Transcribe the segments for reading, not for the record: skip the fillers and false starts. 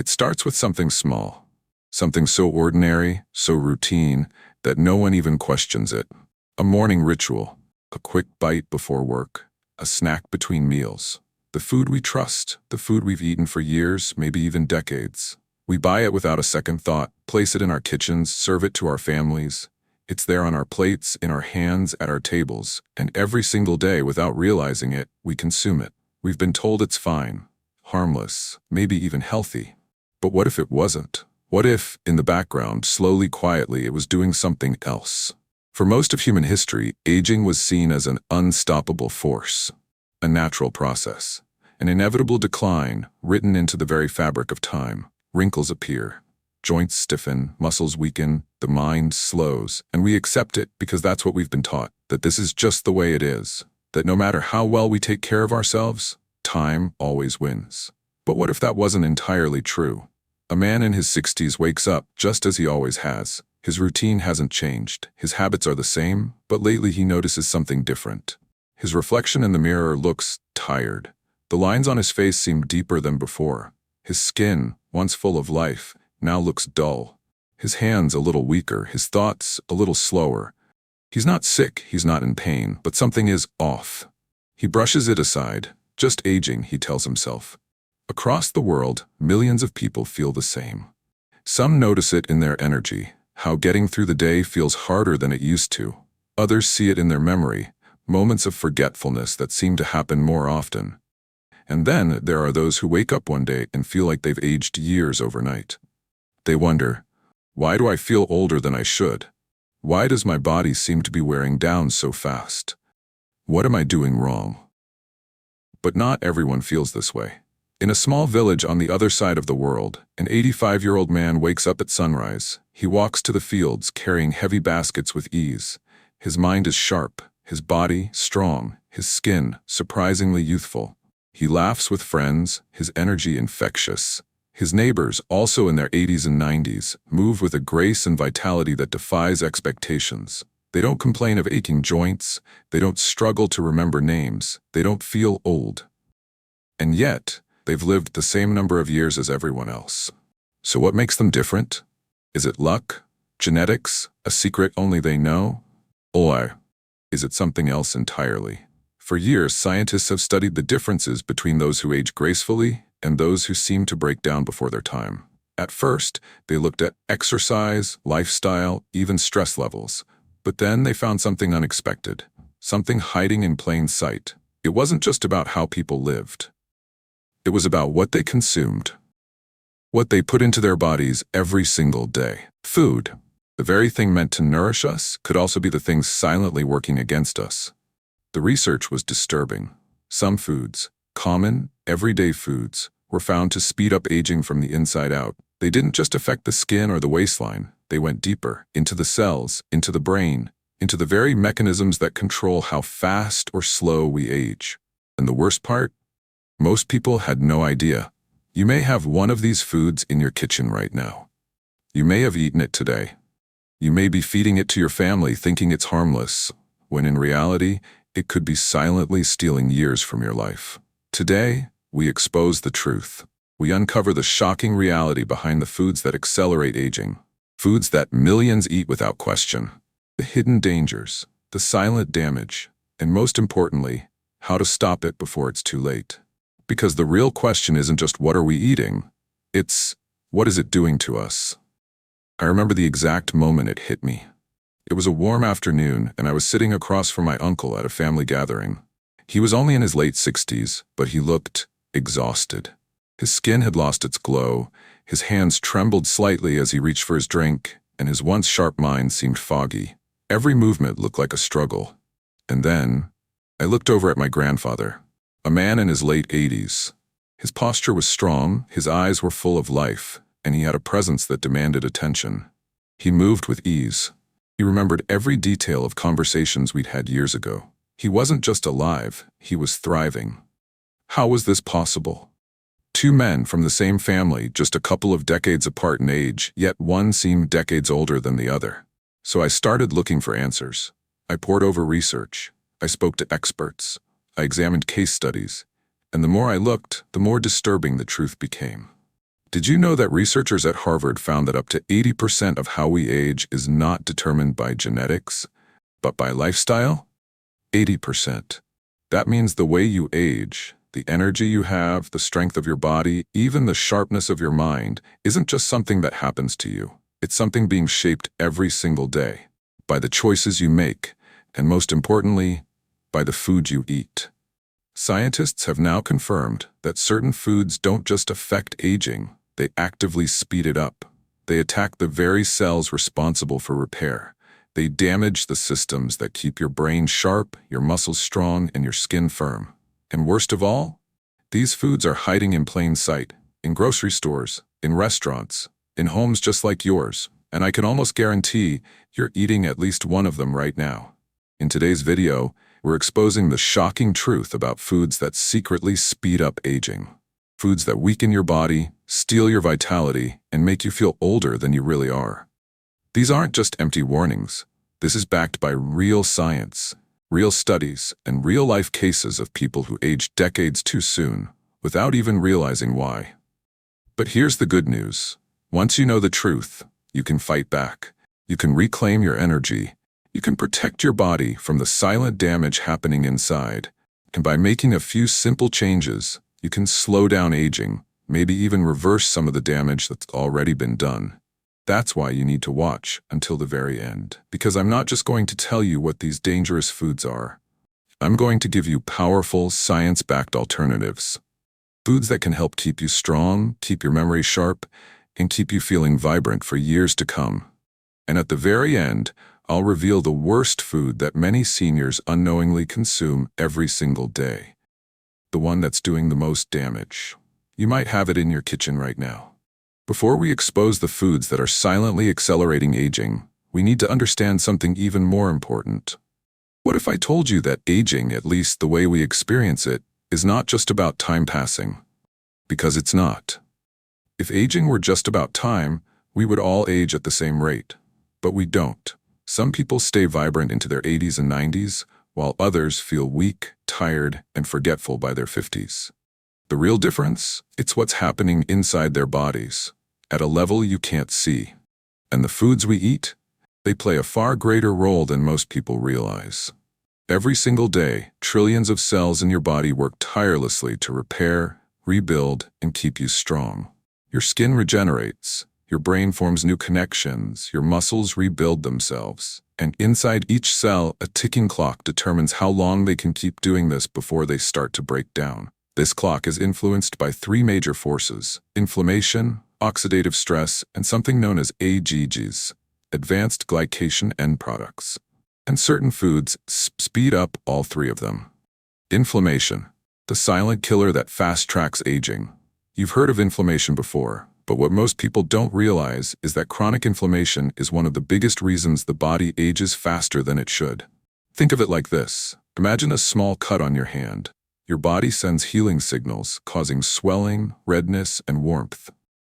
It starts with something small, something so ordinary, so routine, that no one even questions it. A morning ritual, a quick bite before work, a snack between meals. The food we trust, the food we've eaten for years, maybe even decades. We buy it without a second thought, place it in our kitchens, serve it to our families. It's there on our plates, in our hands, at our tables, and every single day, without realizing it, we consume it. We've been told it's fine, harmless, maybe even healthy. But what if it wasn't? What if, in the background, slowly, quietly, it was doing something else? For most of human history, aging was seen as an unstoppable force, a natural process, an inevitable decline written into the very fabric of time. Wrinkles appear, joints stiffen, muscles weaken, the mind slows, and we accept it because that's what we've been taught, that this is just the way it is, that no matter how well we take care of ourselves, time always wins. But what if that wasn't entirely true? A man in his 60s wakes up just as he always has. His routine hasn't changed, his habits are the same, but lately he notices something different. His reflection in the mirror looks tired. The lines on his face seem deeper than before. His skin, once full of life, now looks dull. His hands a little weaker, his thoughts a little slower. He's not sick, he's not in pain, but something is off. He brushes it aside. Just aging, he tells himself. Across the world, millions of people feel the same. Some notice it in their energy, how getting through the day feels harder than it used to. Others see it in their memory, moments of forgetfulness that seem to happen more often. And then there are those who wake up one day and feel like they've aged years overnight. They wonder, why do I feel older than I should? Why does my body seem to be wearing down so fast? What am I doing wrong? But not everyone feels this way. In a small village on the other side of the world, an 85-year-old man wakes up at sunrise. He walks to the fields carrying heavy baskets with ease. His mind is sharp, his body strong, his skin surprisingly youthful. He laughs with friends, his energy infectious. His neighbors, also in their 80s and 90s, move with a grace and vitality that defies expectations. They don't complain of aching joints, they don't struggle to remember names, they don't feel old. And yet, they've lived the same number of years as everyone else. So what makes them different? Is it luck? Genetics? A secret only they know? Or is it something else entirely? For years, scientists have studied the differences between those who age gracefully and those who seem to break down before their time. At first, they looked at exercise, lifestyle, even stress levels. But then they found something unexpected, something hiding in plain sight. It wasn't just about how people lived. It was about what they consumed, what they put into their bodies every single day. Food, the very thing meant to nourish us, could also be the thing silently working against us. The research was disturbing. Some foods, common, everyday foods, were found to speed up aging from the inside out. They didn't just affect the skin or the waistline. They went deeper, into the cells, into the brain, into the very mechanisms that control how fast or slow we age. And the worst part? Most people had no idea. You may have one of these foods in your kitchen right now. You may have eaten it today. You may be feeding it to your family thinking it's harmless, when in reality, it could be silently stealing years from your life. Today, we expose the truth. We uncover the shocking reality behind the foods that accelerate aging. Foods that millions eat without question. The hidden dangers, the silent damage, and most importantly, how to stop it before it's too late. Because the real question isn't just what are we eating, it's what is it doing to us? I remember the exact moment it hit me. It was a warm afternoon and I was sitting across from my uncle at a family gathering. He was only in his late 60s, but he looked exhausted. His skin had lost its glow, his hands trembled slightly as he reached for his drink, and his once sharp mind seemed foggy. Every movement looked like a struggle. And then, I looked over at my grandfather, a man in his late 80s. His posture was strong, his eyes were full of life, and he had a presence that demanded attention. He moved with ease. He remembered every detail of conversations we'd had years ago. He wasn't just alive, he was thriving. How was this possible? Two men from the same family, just a couple of decades apart in age, yet one seemed decades older than the other. So I started looking for answers. I pored over research. I spoke to experts. I examined case studies. And the more I looked, the more disturbing the truth became. Did you know that researchers at Harvard found that up to 80% of how we age is not determined by genetics, but by lifestyle? 80%. That means the way you age, the energy you have, the strength of your body, even the sharpness of your mind, isn't just something that happens to you. It's something being shaped every single day by the choices you make, and most importantly, by the food you eat. Scientists have now confirmed that certain foods don't just affect aging, they actively speed it up. They attack the very cells responsible for repair. They damage the systems that keep your brain sharp, your muscles strong, and your skin firm. And worst of all, these foods are hiding in plain sight, in grocery stores, in restaurants, in homes just like yours, and I can almost guarantee you're eating at least one of them right now. In today's video, we're exposing the shocking truth about foods that secretly speed up aging. Foods that weaken your body, steal your vitality, and make you feel older than you really are. These aren't just empty warnings. This is backed by real science, real studies, and real-life cases of people who aged decades too soon, without even realizing why. But here's the good news. Once you know the truth, you can fight back. You can reclaim your energy. You can protect your body from the silent damage happening inside. And by making a few simple changes, you can slow down aging, maybe even reverse some of the damage that's already been done. That's why you need to watch until the very end. Because I'm not just going to tell you what these dangerous foods are. I'm going to give you powerful, science-backed alternatives. Foods that can help keep you strong, keep your memory sharp, and keep you feeling vibrant for years to come. And at the very end, I'll reveal the worst food that many seniors unknowingly consume every single day. The one that's doing the most damage. You might have it in your kitchen right now. Before we expose the foods that are silently accelerating aging, we need to understand something even more important. What if I told you that aging, at least the way we experience it, is not just about time passing? Because it's not. If aging were just about time, we would all age at the same rate. But we don't. Some people stay vibrant into their 80s and 90s, while others feel weak, tired, and forgetful by their 50s. The real difference? It's what's happening inside their bodies, at a level you can't see. And the foods we eat? They play a far greater role than most people realize. Every single day, trillions of cells in your body work tirelessly to repair, rebuild, and keep you strong. Your skin regenerates, your brain forms new connections, your muscles rebuild themselves, and inside each cell, a ticking clock determines how long they can keep doing this before they start to break down. This clock is influenced by three major forces: inflammation, oxidative stress, and something known as AGGs, advanced glycation end products. And certain foods speed up all three of them. Inflammation, the silent killer that fast-tracks aging. You've heard of inflammation before, but what most people don't realize is that chronic inflammation is one of the biggest reasons the body ages faster than it should. Think of it like this. Imagine a small cut on your hand. Your body sends healing signals, causing swelling, redness, and warmth.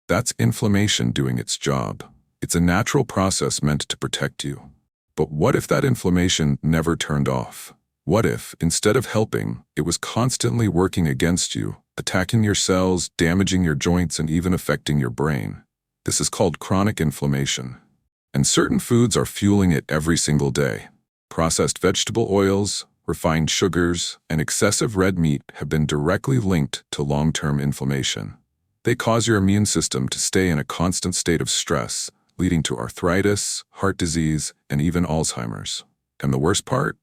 That's inflammation doing its job. It's a natural process meant to protect you. But what if that inflammation never turned off? What if, instead of helping, it was constantly working against you, attacking your cells, damaging your joints, and even affecting your brain? This is called chronic inflammation. And certain foods are fueling it every single day. Processed vegetable oils, refined sugars, and excessive red meat have been directly linked to long-term inflammation. They cause your immune system to stay in a constant state of stress, leading to arthritis, heart disease, and even Alzheimer's. And the worst part?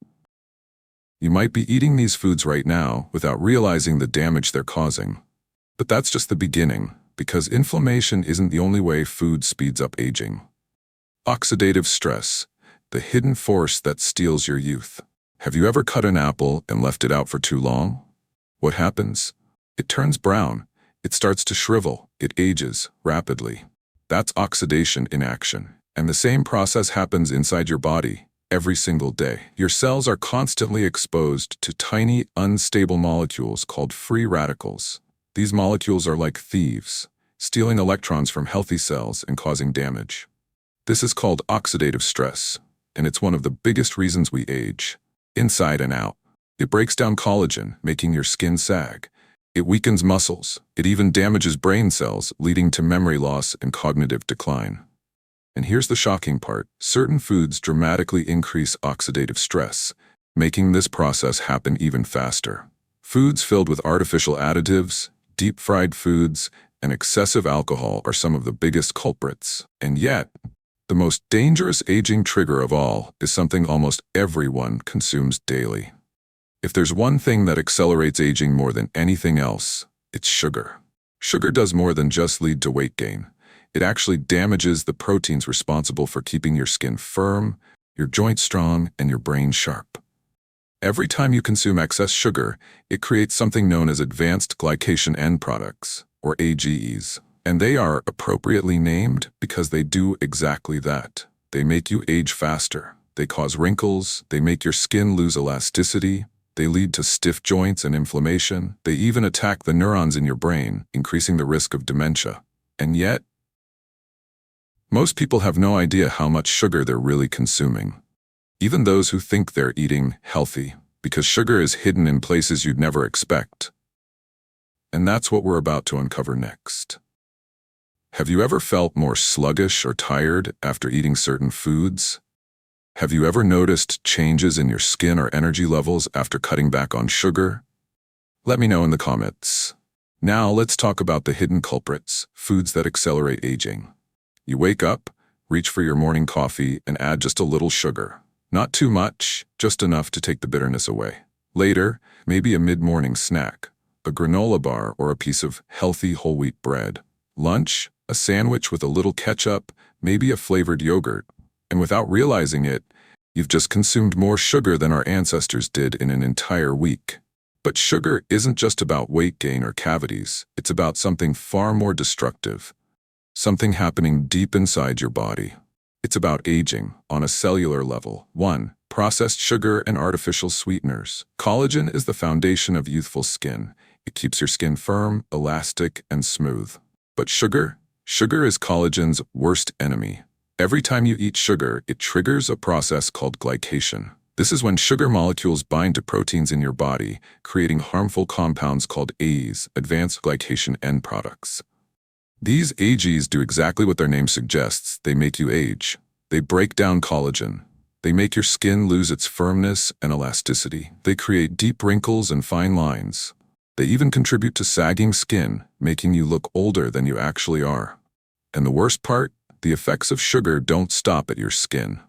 You might be eating these foods right now without realizing the damage they're causing. But that's just the beginning, because inflammation isn't the only way food speeds up aging. Oxidative stress, the hidden force that steals your youth. Have you ever cut an apple and left it out for too long? What happens? It turns brown. It starts to shrivel. It ages rapidly. That's oxidation in action. And the same process happens inside your body every single day. Your cells are constantly exposed to tiny, unstable molecules called free radicals. These molecules are like thieves, stealing electrons from healthy cells and causing damage. This is called oxidative stress, and it's one of the biggest reasons we age. Inside and out. It breaks down collagen, making your skin sag. It weakens muscles. It even damages brain cells, leading to memory loss and cognitive decline. And here's the shocking part. Certain foods dramatically increase oxidative stress, making this process happen even faster. Foods filled with artificial additives, deep-fried foods, and excessive alcohol are some of the biggest culprits. And yet, the most dangerous aging trigger of all is something almost everyone consumes daily. If there's one thing that accelerates aging more than anything else, it's sugar. Sugar does more than just lead to weight gain. It actually damages the proteins responsible for keeping your skin firm, your joints strong, and your brain sharp. Every time you consume excess sugar, it creates something known as advanced glycation end products, or AGEs. And they are appropriately named because they do exactly that. They make you age faster. They cause wrinkles. They make your skin lose elasticity. They lead to stiff joints and inflammation. They even attack the neurons in your brain, increasing the risk of dementia. And yet, most people have no idea how much sugar they're really consuming. Even those who think they're eating healthy, because sugar is hidden in places you'd never expect. And that's what we're about to uncover next. Have you ever felt more sluggish or tired after eating certain foods? Have you ever noticed changes in your skin or energy levels after cutting back on sugar? Let me know in the comments. Now let's talk about the hidden culprits, foods that accelerate aging. You wake up, reach for your morning coffee, and add just a little sugar. Not too much, just enough to take the bitterness away. Later, maybe a mid-morning snack, a granola bar or a piece of healthy whole wheat bread. Lunch, a sandwich with a little ketchup, maybe a flavored yogurt. And without realizing it, you've just consumed more sugar than our ancestors did in an entire week. But sugar isn't just about weight gain or cavities. It's about something far more destructive. Something happening deep inside your body. It's about aging on a cellular level. 1. Processed sugar and artificial sweeteners. Collagen is the foundation of youthful skin. It keeps your skin firm, elastic, and smooth. But sugar? Sugar is collagen's worst enemy. Every time you eat sugar, it triggers a process called glycation. This is when sugar molecules bind to proteins in your body, creating harmful compounds called AGEs, advanced glycation end products. These AGEs do exactly what their name suggests. They make you age. They break down collagen. They make your skin lose its firmness and elasticity. They create deep wrinkles and fine lines. They even contribute to sagging skin, making you look older than you actually are. And the worst part? The effects of sugar don't stop at your skin.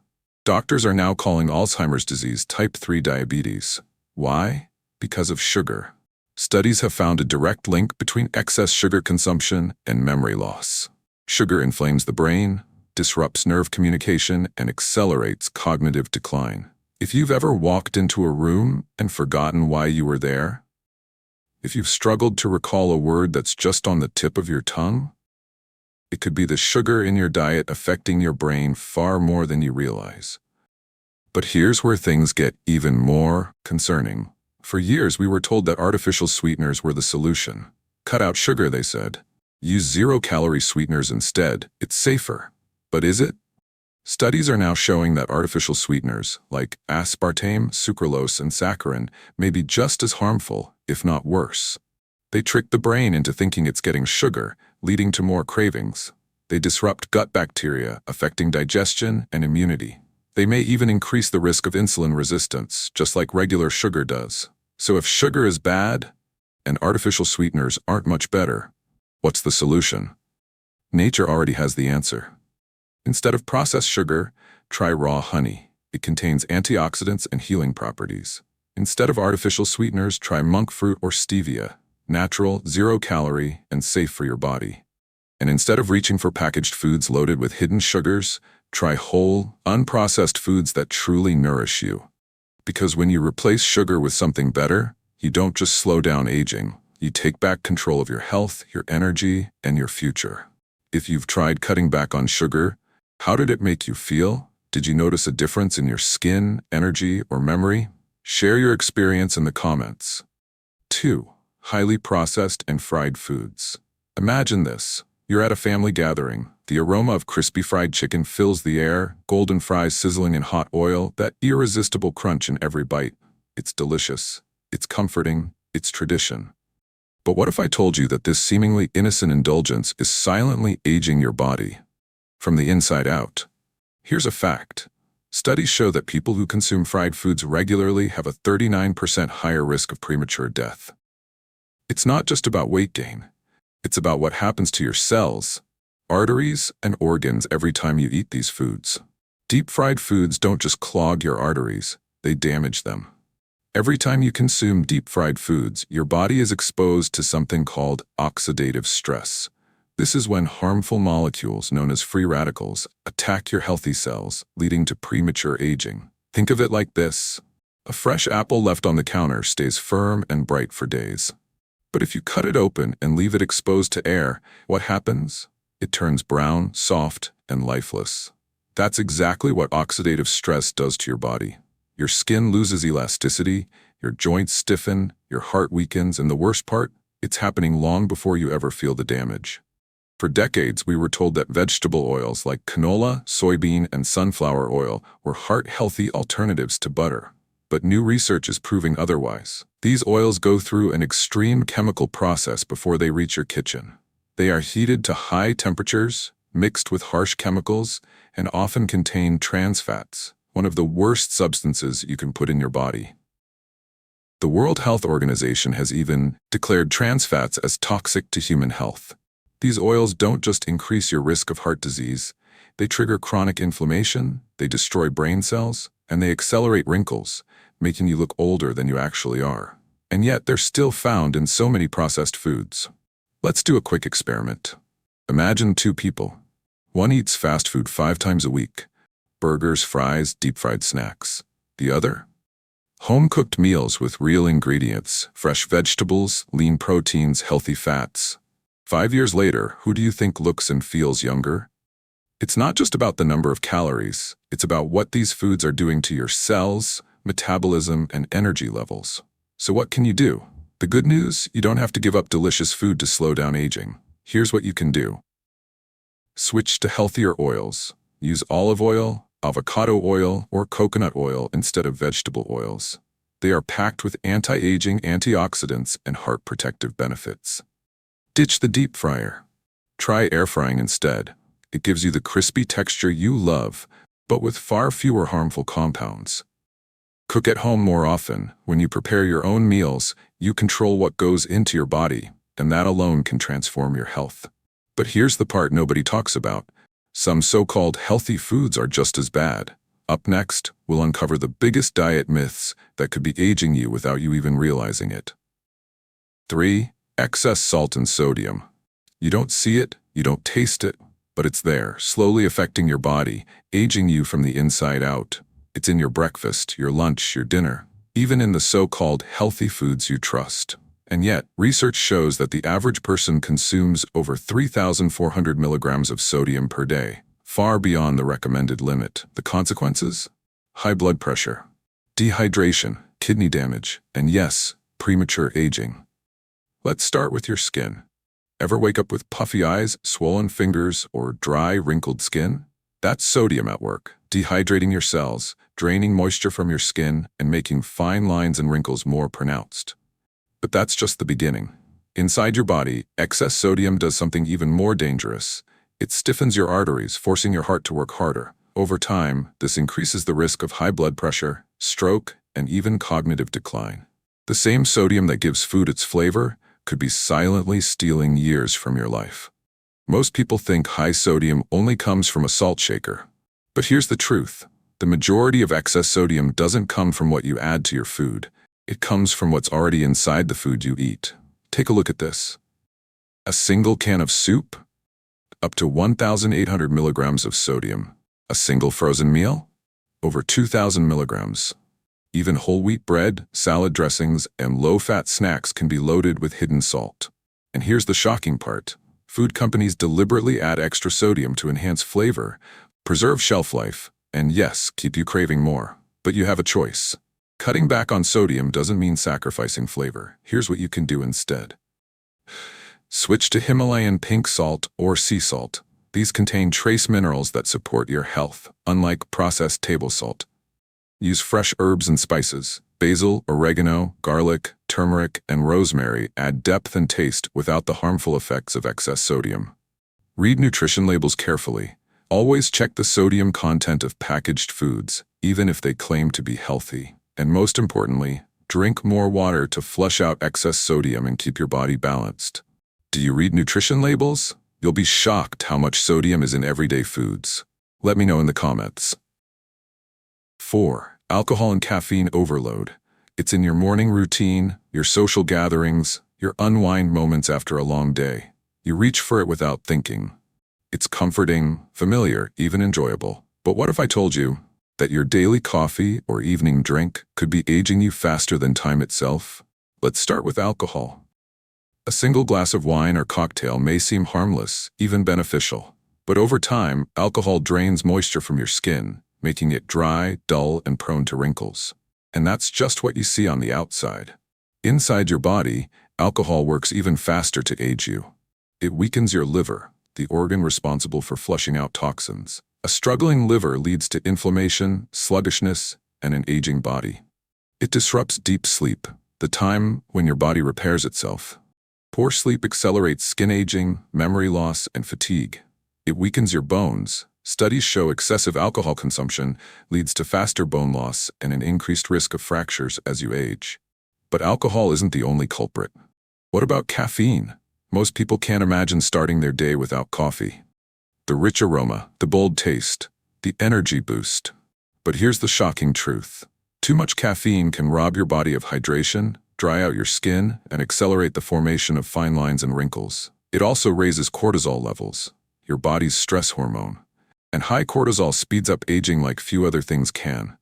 Doctors are now calling Alzheimer's disease type 3 diabetes. Why? Because of sugar. Studies have found a direct link between excess sugar consumption and memory loss. Sugar inflames the brain, disrupts nerve communication, and accelerates cognitive decline. If you've ever walked into a room and forgotten why you were there, if you've struggled to recall a word that's just on the tip of your tongue, it could be the sugar in your diet affecting your brain far more than you realize. But here's where things get even more concerning. For years, we were told that artificial sweeteners were the solution. Cut out sugar, they said. Use zero-calorie sweeteners instead. It's safer. But is it? Studies are now showing that artificial sweeteners, like aspartame, sucralose, and saccharin, may be just as harmful, if not worse. They trick the brain into thinking it's getting sugar, leading to more cravings. They disrupt gut bacteria, affecting digestion and immunity. They may even increase the risk of insulin resistance, just like regular sugar does. So if sugar is bad, and artificial sweeteners aren't much better, what's the solution? Nature already has the answer. Instead of processed sugar, try raw honey. It contains antioxidants and healing properties. Instead of artificial sweeteners, try monk fruit or stevia. Natural, zero-calorie, and safe for your body. And instead of reaching for packaged foods loaded with hidden sugars, try whole, unprocessed foods that truly nourish you. Because when you replace sugar with something better, you don't just slow down aging. You take back control of your health, your energy, and your future. If you've tried cutting back on sugar, how did it make you feel? Did you notice a difference in your skin, energy, or memory? Share your experience in the comments. 2. Highly processed and fried foods. Imagine this. You're at a family gathering. The aroma of crispy fried chicken fills the air, golden fries sizzling in hot oil, that irresistible crunch in every bite. It's delicious. It's comforting. It's tradition. But what if I told you that this seemingly innocent indulgence is silently aging your body from the inside out? Here's a fact. Studies show that people who consume fried foods regularly have a 39% higher risk of premature death. It's not just about weight gain. It's about what happens to your cells, arteries, and organs every time you eat these foods. Deep-fried foods don't just clog your arteries, they damage them. Every time you consume deep-fried foods, your body is exposed to something called oxidative stress. This is when harmful molecules, known as free radicals, attack your healthy cells, leading to premature aging. Think of it like this. A fresh apple left on the counter stays firm and bright for days. But if you cut it open and leave it exposed to air, what happens? It turns brown, soft, and lifeless. That's exactly what oxidative stress does to your body. Your skin loses elasticity, your joints stiffen, your heart weakens, and the worst part, it's happening long before you ever feel the damage. For decades, we were told that vegetable oils like canola, soybean, and sunflower oil were heart-healthy alternatives to butter. But new research is proving otherwise. These oils go through an extreme chemical process before they reach your kitchen. They are heated to high temperatures, mixed with harsh chemicals, and often contain trans fats, one of the worst substances you can put in your body. The World Health Organization has even declared trans fats as toxic to human health. These oils don't just increase your risk of heart disease, they trigger chronic inflammation, they destroy brain cells, and they accelerate wrinkles, making you look older than you actually are. And yet they're still found in so many processed foods. Let's do a quick experiment. Imagine two people. One eats fast food 5 times a week. Burgers, fries, deep-fried snacks. The other? Home-cooked meals with real ingredients, fresh vegetables, lean proteins, healthy fats. 5 years later, who do you think looks and feels younger? It's not just about the number of calories. It's about what these foods are doing to your cells, metabolism, and energy levels. So what can you do? The good news, you don't have to give up delicious food to slow down aging. Here's what you can do. Switch to healthier oils. Use olive oil, avocado oil, or coconut oil instead of vegetable oils. They are packed with anti-aging antioxidants and heart protective benefits. Ditch the deep fryer. Try air frying instead. It gives you the crispy texture you love, but with far fewer harmful compounds. Cook at home more often. When you prepare your own meals, you control what goes into your body, and that alone can transform your health. But here's the part nobody talks about. Some so-called healthy foods are just as bad. Up next, we'll uncover the biggest diet myths that could be aging you without you even realizing it. 3. Excess salt and sodium. You don't see it, you don't taste it, but it's there, slowly affecting your body, aging you from the inside out. It's in your breakfast, your lunch, your dinner, even in the so-called healthy foods you trust. And yet, research shows that the average person consumes over 3,400 milligrams of sodium per day, far beyond the recommended limit. The consequences? High blood pressure, dehydration, kidney damage, and yes, premature aging. Let's start with your skin. Ever wake up with puffy eyes, swollen fingers, or dry, wrinkled skin? That's sodium at work, dehydrating your cells, draining moisture from your skin, and making fine lines and wrinkles more pronounced. But that's just the beginning. Inside your body, excess sodium does something even more dangerous. It stiffens your arteries, forcing your heart to work harder. Over time, this increases the risk of high blood pressure, stroke, and even cognitive decline. The same sodium that gives food its flavor could be silently stealing years from your life. Most people think high sodium only comes from a salt shaker. But here's the truth. The majority of excess sodium doesn't come from what you add to your food. It comes from what's already inside the food you eat. Take a look at this. A single can of soup? Up to 1,800 milligrams of sodium. A single frozen meal? Over 2,000 milligrams. Even whole wheat bread, salad dressings, and low-fat snacks can be loaded with hidden salt. And here's the shocking part. Food companies deliberately add extra sodium to enhance flavor, preserve shelf life, and yes, keep you craving more. But you have a choice. Cutting back on sodium doesn't mean sacrificing flavor. Here's what you can do instead. Switch to Himalayan pink salt or sea salt. These contain trace minerals that support your health, unlike processed table salt. Use fresh herbs and spices, basil, oregano, garlic, turmeric, and rosemary add depth and taste without the harmful effects of excess sodium. Read nutrition labels carefully. Always check the sodium content of packaged foods, even if they claim to be healthy. And most importantly, drink more water to flush out excess sodium and keep your body balanced. Do you read nutrition labels? You'll be shocked how much sodium is in everyday foods. Let me know in the comments. 4. Alcohol and caffeine overload. It's in your morning routine, your social gatherings, your unwind moments after a long day. You reach for it without thinking. It's comforting, familiar, even enjoyable. But what if I told you that your daily coffee or evening drink could be aging you faster than time itself? Let's start with alcohol. A single glass of wine or cocktail may seem harmless, even beneficial. But over time, alcohol drains moisture from your skin, making it dry, dull, and prone to wrinkles. And that's just what you see on the outside. Inside your body, alcohol works even faster to age you. It weakens your liver, the organ responsible for flushing out toxins. A struggling liver leads to inflammation, sluggishness, and an aging body. It disrupts deep sleep, the time when your body repairs itself. Poor sleep accelerates skin aging, memory loss, and fatigue. It weakens your bones. Studies show excessive alcohol consumption leads to faster bone loss and an increased risk of fractures as you age. But alcohol isn't the only culprit. What about caffeine? Most people can't imagine starting their day without coffee. The rich aroma, the bold taste, the energy boost. But here's the shocking truth. Too much caffeine can rob your body of hydration, dry out your skin, and accelerate the formation of fine lines and wrinkles. It also raises cortisol levels, your body's stress hormone. And high cortisol speeds up aging like few other things can.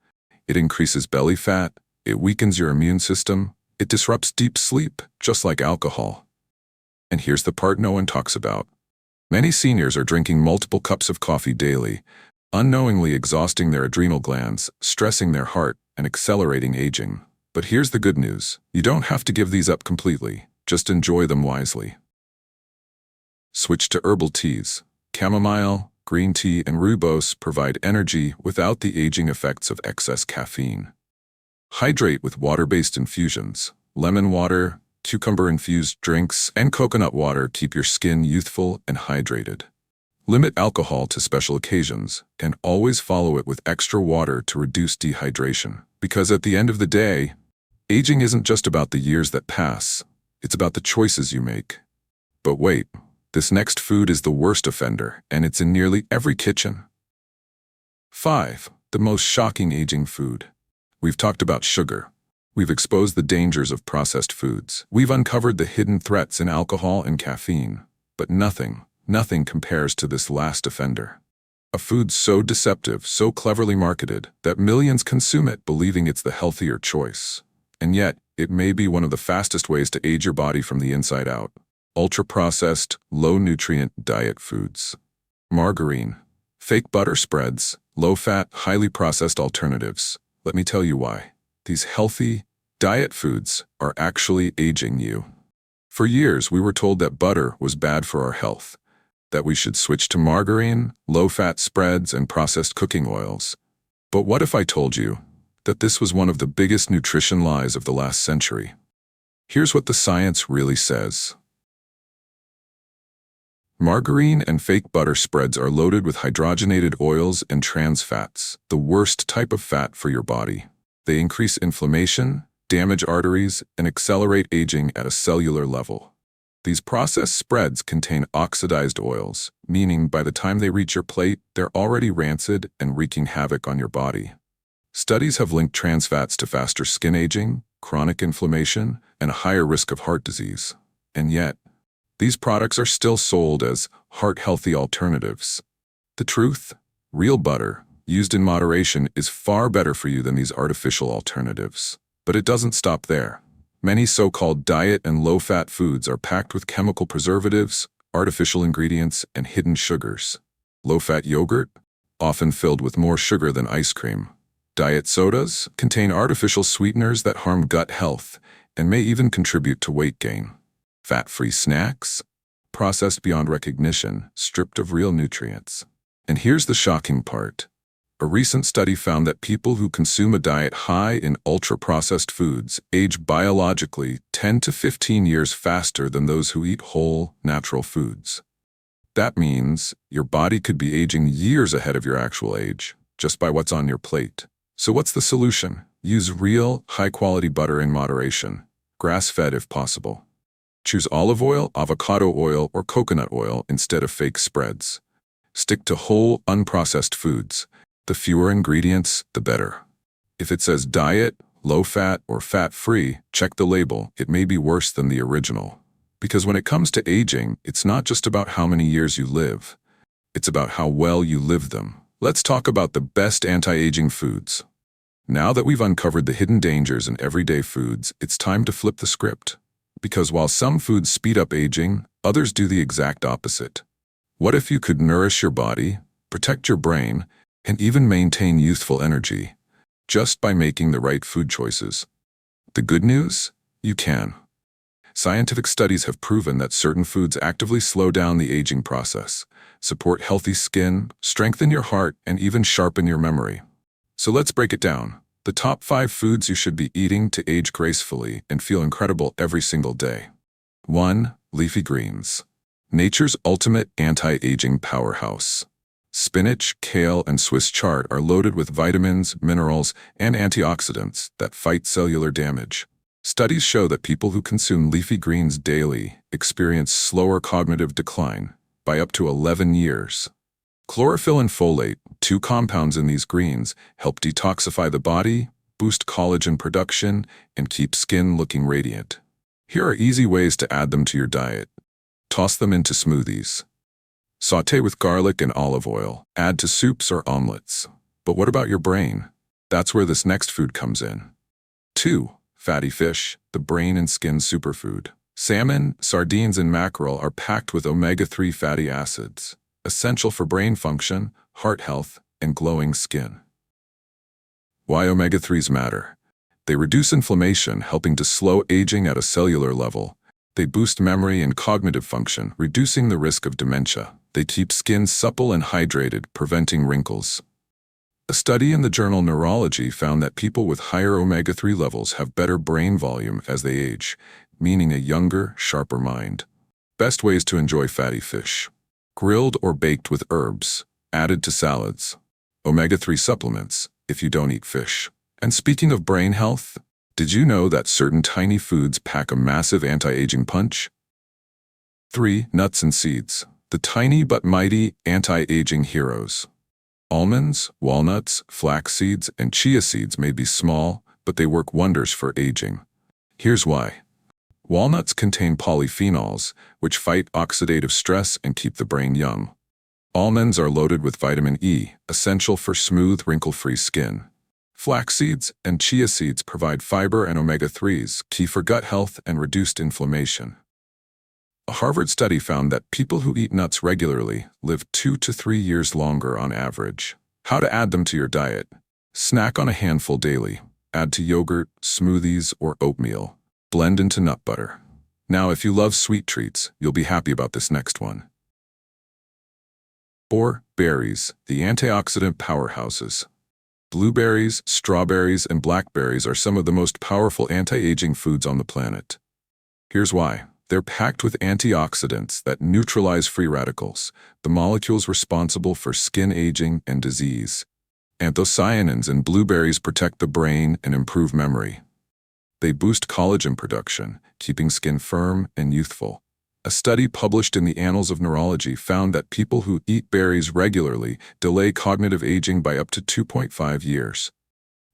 It increases belly fat, it weakens your immune system, it disrupts deep sleep, just like alcohol. And here's the part no one talks about. Many seniors are drinking multiple cups of coffee daily, unknowingly exhausting their adrenal glands, stressing their heart, and accelerating aging. But here's the good news. You don't have to give these up completely. Just enjoy them wisely. Switch to herbal teas. Chamomile, green tea, and rooibos provide energy without the aging effects of excess caffeine. Hydrate with water-based infusions. Lemon water, cucumber-infused drinks, and coconut water keep your skin youthful and hydrated. Limit alcohol to special occasions, and always follow it with extra water to reduce dehydration. Because at the end of the day, aging isn't just about the years that pass, it's about the choices you make. But wait, this next food is the worst offender, and it's in nearly every kitchen. 5. The most shocking aging food. We've talked about sugar. We've exposed the dangers of processed foods. We've uncovered the hidden threats in alcohol and caffeine. But nothing compares to this last offender. A food so deceptive, so cleverly marketed, that millions consume it believing it's the healthier choice. And yet, it may be one of the fastest ways to age your body from the inside out. Ultra-processed, low-nutrient diet foods. Margarine, fake butter spreads, low-fat, highly processed alternatives. Let me tell you why. These healthy, diet foods are actually aging you. For years, we were told that butter was bad for our health, that we should switch to margarine, low-fat spreads, and processed cooking oils. But what if I told you that this was one of the biggest nutrition lies of the last century? Here's what the science really says. Margarine and fake butter spreads are loaded with hydrogenated oils and trans fats, the worst type of fat for your body. They increase inflammation, damage arteries, and accelerate aging at a cellular level. These processed spreads contain oxidized oils, meaning by the time they reach your plate, they're already rancid and wreaking havoc on your body. Studies have linked trans fats to faster skin aging, chronic inflammation, and a higher risk of heart disease. And yet, these products are still sold as heart-healthy alternatives. The truth? Real butter, used in moderation, is far better for you than these artificial alternatives. But it doesn't stop there. Many so-called diet and low-fat foods are packed with chemical preservatives, artificial ingredients, and hidden sugars. Low-fat yogurt, often filled with more sugar than ice cream. Diet sodas contain artificial sweeteners that harm gut health and may even contribute to weight gain. Fat-free snacks, processed beyond recognition, stripped of real nutrients. And here's the shocking part. A recent study found that people who consume a diet high in ultra-processed foods age biologically 10 to 15 years faster than those who eat whole, natural foods. That means your body could be aging years ahead of your actual age, just by what's on your plate. So what's the solution? Use real, high-quality butter in moderation, grass-fed if possible. Choose olive oil, avocado oil, or coconut oil instead of fake spreads. Stick to whole, unprocessed foods. The fewer ingredients, the better. If it says diet, low-fat, or fat-free, check the label. It may be worse than the original. Because when it comes to aging, it's not just about how many years you live. It's about how well you live them. Let's talk about the best anti-aging foods. Now that we've uncovered the hidden dangers in everyday foods, it's time to flip the script. Because while some foods speed up aging, others do the exact opposite. What if you could nourish your body, protect your brain, and even maintain youthful energy, just by making the right food choices? The good news? You can. Scientific studies have proven that certain foods actively slow down the aging process, support healthy skin, strengthen your heart, and even sharpen your memory. So let's break it down. The top 5 foods you should be eating to age gracefully and feel incredible every single day. 1. Leafy greens. Nature's ultimate anti-aging powerhouse. Spinach, kale, and Swiss chard are loaded with vitamins, minerals, and antioxidants that fight cellular damage. Studies show that people who consume leafy greens daily experience slower cognitive decline by up to 11 years. Chlorophyll and folate, 2 compounds in these greens, help detoxify the body, boost collagen production, and keep skin looking radiant. Here are easy ways to add them to your diet. Toss them into smoothies. Sauté with garlic and olive oil. Add to soups or omelets. But what about your brain? That's where this next food comes in. 2. Fatty fish, the brain and skin superfood. Salmon, sardines, and mackerel are packed with omega-3 fatty acids, essential for brain function, heart health, and glowing skin. Why omega-3s matter? They reduce inflammation, helping to slow aging at a cellular level. They boost memory and cognitive function, reducing the risk of dementia. They keep skin supple and hydrated, preventing wrinkles. A study in the journal Neurology found that people with higher omega-3 levels have better brain volume as they age, meaning a younger, sharper mind. Best ways to enjoy fatty fish. Grilled or baked with herbs, added to salads. Omega-3 supplements, if you don't eat fish. And speaking of brain health, did you know that certain tiny foods pack a massive anti-aging punch? 3. Nuts and seeds. The tiny but mighty anti-aging heroes. Almonds, walnuts, flax seeds, and chia seeds may be small, but they work wonders for aging. Here's why. Walnuts contain polyphenols, which fight oxidative stress and keep the brain young. Almonds are loaded with vitamin E, essential for smooth, wrinkle-free skin. Flax seeds and chia seeds provide fiber and omega-3s, key for gut health and reduced inflammation. A Harvard study found that people who eat nuts regularly live 2 to 3 years longer on average. How to add them to your diet. Snack on a handful daily. Add to yogurt, smoothies, or oatmeal. Blend into nut butter. Now, if you love sweet treats, you'll be happy about this next one. 4. Berries, the antioxidant powerhouses. Blueberries, strawberries, and blackberries are some of the most powerful anti-aging foods on the planet. Here's why. They're packed with antioxidants that neutralize free radicals, the molecules responsible for skin aging and disease. Anthocyanins in blueberries protect the brain and improve memory. They boost collagen production, keeping skin firm and youthful. A study published in the Annals of Neurology found that people who eat berries regularly delay cognitive aging by up to 2.5 years.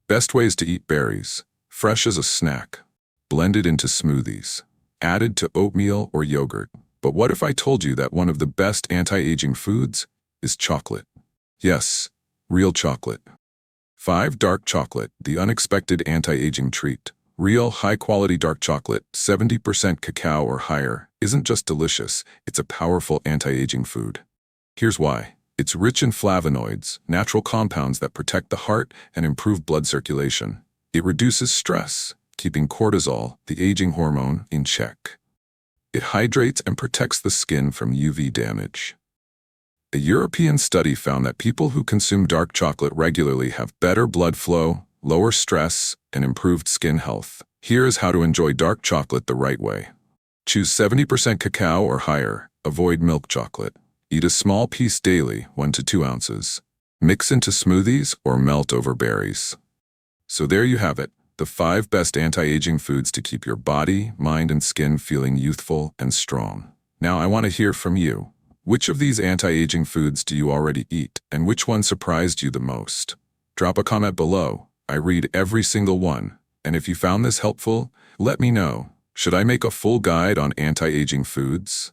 Best ways to eat berries. Fresh as a snack. Blended into smoothies. Added to oatmeal or yogurt. But what if I told you that one of the best anti-aging foods is chocolate? Yes, real chocolate. 5. Dark chocolate, the unexpected anti-aging treat. Real, high-quality dark chocolate, 70% cacao or higher, isn't just delicious, it's a powerful anti-aging food. Here's why. It's rich in flavonoids, natural compounds that protect the heart and improve blood circulation. It reduces stress, keeping cortisol, the aging hormone, in check. It hydrates and protects the skin from UV damage. A European study found that people who consume dark chocolate regularly have better blood flow, lower stress, and improved skin health. Here is how to enjoy dark chocolate the right way. Choose 70% cacao or higher. Avoid milk chocolate. Eat a small piece daily, 1 to 2 ounces. Mix into smoothies or melt over berries. So there you have it, the 5 best anti-aging foods to keep your body, mind, and skin feeling youthful and strong. Now I want to hear from you. Which of these anti-aging foods do you already eat, and which one surprised you the most? Drop a comment below. I read every single one. And if you found this helpful, let me know. Should I make a full guide on anti-aging foods?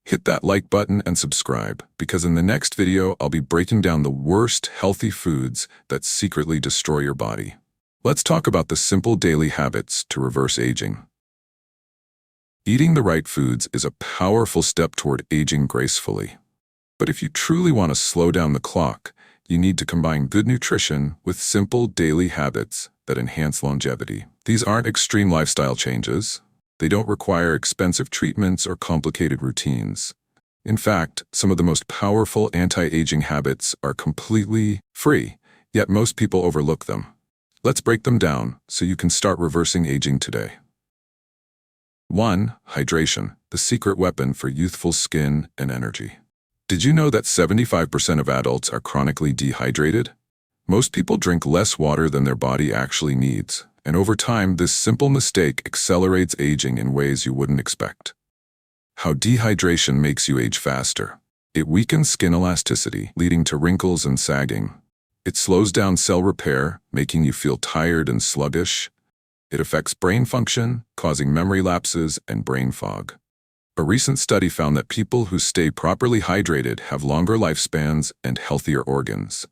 Hit that like button and subscribe, because in the next video I'll be breaking down the worst healthy foods that secretly destroy your body. Let's talk about the simple daily habits to reverse aging. Eating the right foods is a powerful step toward aging gracefully. But if you truly want to slow down the clock, you need to combine good nutrition with simple daily habits that enhance longevity. These aren't extreme lifestyle changes. They don't require expensive treatments or complicated routines. In fact, some of the most powerful anti-aging habits are completely free, yet most people overlook them. Let's break them down so you can start reversing aging today. 1. Hydration, the secret weapon for youthful skin and energy. Did you know that 75% of adults are chronically dehydrated? Most people drink less water than their body actually needs, and over time, this simple mistake accelerates aging in ways you wouldn't expect. How dehydration makes you age faster. It weakens skin elasticity, leading to wrinkles and sagging. It slows down cell repair, making you feel tired and sluggish. It affects brain function, causing memory lapses and brain fog. A recent study found that people who stay properly hydrated have longer lifespans and healthier organs.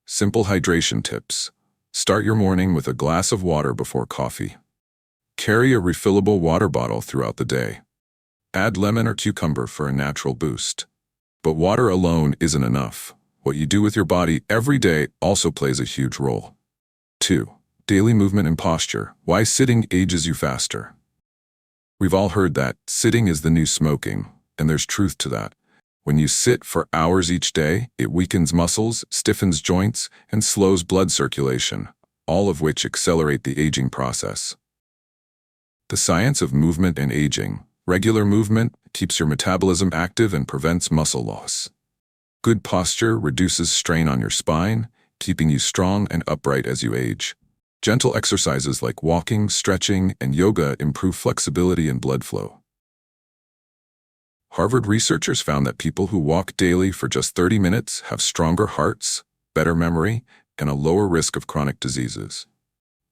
Simple hydration tips. Start your morning with a glass of water before coffee. Carry a refillable water bottle throughout the day. Add lemon or cucumber for a natural boost. But water alone isn't enough. What you do with your body every day also plays a huge role. 2. Daily movement and posture. Why sitting ages you faster. We've all heard that sitting is the new smoking, and there's truth to that. When you sit for hours each day, it weakens muscles, stiffens joints, and slows blood circulation, all of which accelerate the aging process. The science of movement and aging. Regular movement keeps your metabolism active and prevents muscle loss. Good posture reduces strain on your spine, keeping you strong and upright as you age. Gentle exercises like walking, stretching, and yoga improve flexibility and blood flow. Harvard researchers found that people who walk daily for just 30 minutes have stronger hearts, better memory, and a lower risk of chronic diseases.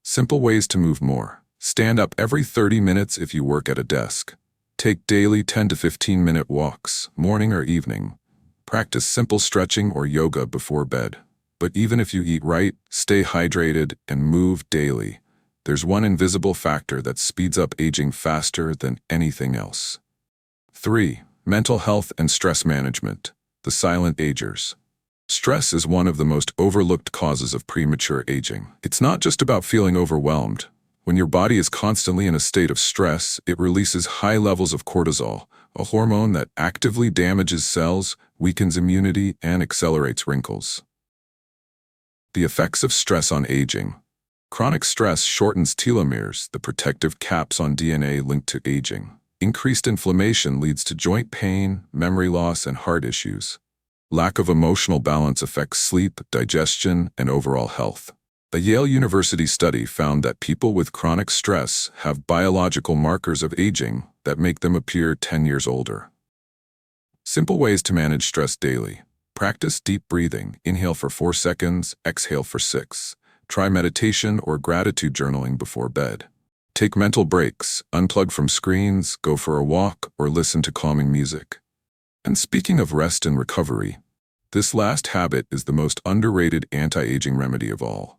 Simple ways to move more. Stand up every 30 minutes if you work at a desk. Take daily 10 to 15-minute walks, morning or evening. Practice simple stretching or yoga before bed. But even if you eat right, stay hydrated, and move daily, there's one invisible factor that speeds up aging faster than anything else. 3. Mental health and stress management. The silent agers. Stress is one of the most overlooked causes of premature aging. It's not just about feeling overwhelmed. When your body is constantly in a state of stress, it releases high levels of cortisol, a hormone that actively damages cells, weakens immunity, and accelerates wrinkles. The effects of stress on aging. Chronic stress shortens telomeres, the protective caps on DNA linked to aging. Increased inflammation leads to joint pain, memory loss, and heart issues. Lack of emotional balance affects sleep, digestion, and overall health. A Yale University study found that people with chronic stress have biological markers of aging that make them appear 10 years older. Simple ways to manage stress daily. Practice deep breathing. Inhale for 4 seconds, exhale for 6. Try meditation or gratitude journaling before bed. Take mental breaks. Unplug from screens, go for a walk, or listen to calming music. And speaking of rest and recovery, this last habit is the most underrated anti-aging remedy of all.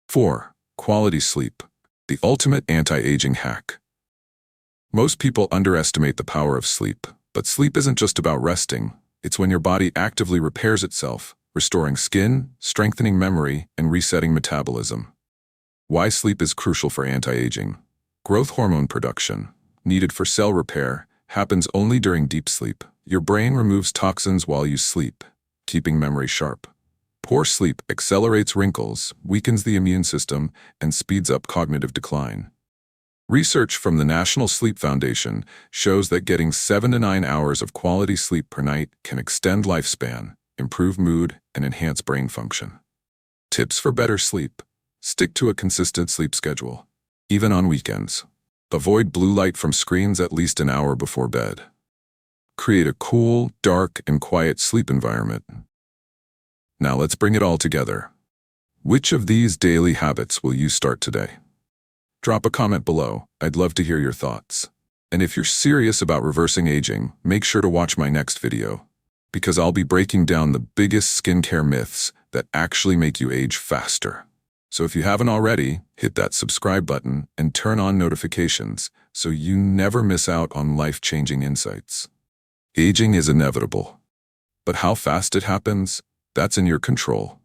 4. Quality sleep. The ultimate anti-aging hack. Most people underestimate the power of sleep, but sleep isn't just about resting. It's when your body actively repairs itself, restoring skin, strengthening memory, and resetting metabolism. Why sleep is crucial for anti-aging. Growth hormone production, needed for cell repair, happens only during deep sleep. Your brain removes toxins while you sleep, keeping memory sharp. Poor sleep accelerates wrinkles, weakens the immune system, and speeds up cognitive decline. Research from the National Sleep Foundation shows that getting 7 to 9 hours of quality sleep per night can extend lifespan, improve mood, and enhance brain function. Tips for better sleep. Stick to a consistent sleep schedule, even on weekends. Avoid blue light from screens at least an hour before bed. Create a cool, dark, and quiet sleep environment. Now let's bring it all together. Which of these daily habits will you start today? Drop a comment below. I'd love to hear your thoughts. And if you're serious about reversing aging, make sure to watch my next video, because I'll be breaking down the biggest skincare myths that actually make you age faster. So if you haven't already, hit that subscribe button and turn on notifications so you never miss out on life-changing insights. Aging is inevitable, but how fast it happens, that's in your control.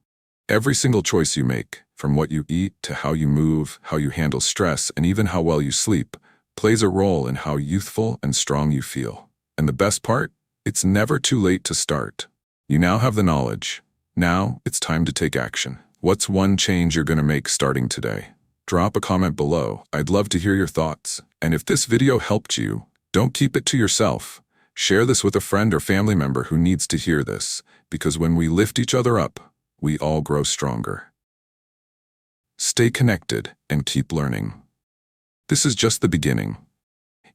Every single choice you make, from what you eat to how you move, how you handle stress, and even how well you sleep, plays a role in how youthful and strong you feel. And the best part? It's never too late to start. You now have the knowledge. Now it's time to take action. What's one change you're going to make starting today? Drop a comment below. I'd love to hear your thoughts. And if this video helped you, don't keep it to yourself. Share this with a friend or family member who needs to hear this, because when we lift each other up, we all grow stronger. Stay connected and keep learning. This is just the beginning.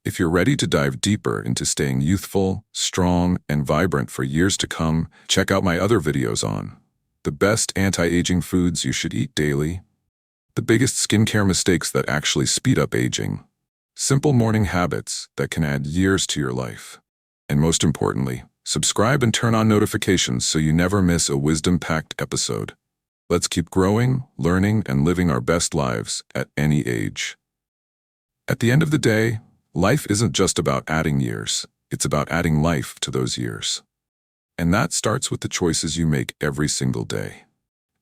If you're ready to dive deeper into staying youthful, strong, and vibrant for years to come, check out my other videos on the best anti-aging foods you should eat daily, the biggest skincare mistakes that actually speed up aging, simple morning habits that can add years to your life, and most importantly, subscribe and turn on notifications so you never miss a wisdom-packed episode. Let's keep growing, learning, and living our best lives at any age. At the end of the day, life isn't just about adding years, it's about adding life to those years. And that starts with the choices you make every single day.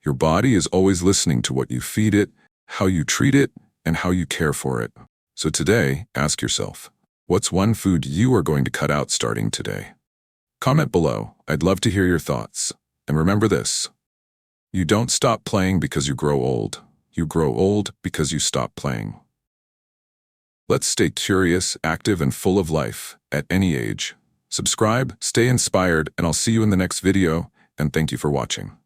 Your body is always listening to what you feed it, how you treat it, and how you care for it. So today, ask yourself, what's one food you are going to cut out starting today? Comment below. I'd love to hear your thoughts. And remember this: you don't stop playing because you grow old. You grow old because you stop playing. Let's stay curious, active, and full of life at any age. Subscribe, stay inspired, and I'll see you in the next video, and thank you for watching.